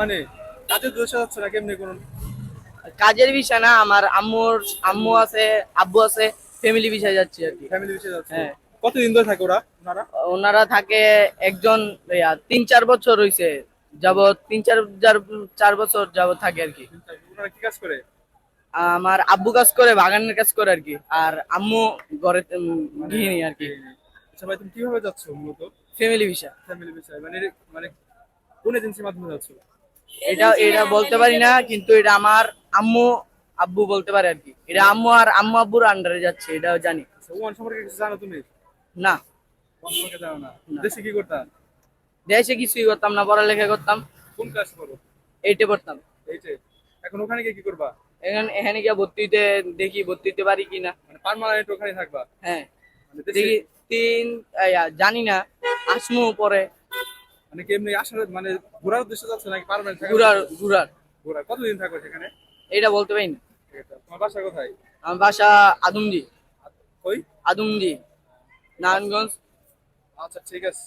মানে কাজের দোষে যাচ্ছে না কেমনি কোন? কাজের বিষয় না, আমার আম্মু আছে, আব্বু আছে, ফ্যামিলি বিষয় যাচ্ছে আর কি। ফ্যামিলি বিষয়ে যাচ্ছে? হ্যাঁ, কতদিন ধরে থাকে ওরা ওনারা? ওনারা থাকে একজন 3-4 বছর হইছে যাবত, 3-4 বছর যাবত থাকে আর কি। ওনারা কি কাজ করে? আমার আব্বু কাজ করে, বাগানের কাজ করে আর কি, আর আম্মু ঘরে মানে গৃহিণী আর কি। আচ্ছা ভাই, তুমি কিভাবে যাচ্ছ মূলত? ফ্যামিলি বিষয়। ফ্যামিলি বিষয় মানে মানে কোন এজেন্সির মাধ্যমে যাচ্ছ? এটা এটা বলতে পারি না, কিন্তু এটা আমার আম্মু আব্বু বলতে পারে আর কি। এটা আম্মু আর আম্মু আব্বুর আন্ডারে যাচ্ছে, এটাও জানি। আচ্ছা, ওমান সম্পর্কে কিছু জানো তুমি? না। ওমান সম্পর্কে জানো না? না, দেশে কি করতা? দেশে কিছুই করতাম না, পড়ালেখা করতাম। কোন ক্লাস করো? এইটে পড়তাম। এই যে এখন ওখানে গিয়ে কি করবা? এখানে এখানে গিয়ে ভর্তি হইতে, দেখি ভর্তি হইতে পারি কিনা। মানে পার্মানেন্ট ওখানে থাকবা? হ্যাঁ, মানে দেশে দেখি। তিন জানি না, আসমু পরে। মানে কেমনি আসার মানে ঘোরার উদ্দেশ্যে যাচ্ছ নাকি পার্মানেন্ট থাকার ঘুরার উদ্দেশ্যে? ঘুরার ঘোরা কতদিন থাকবে সেখানে? এটা বলতে পারি না। ঠিক আছে, তোমার বাসা কোথায়? আমার বাসা আদমজি। ওই আদমজি, নারায়ণগঞ্জ। আচ্ছা ঠিক আছে।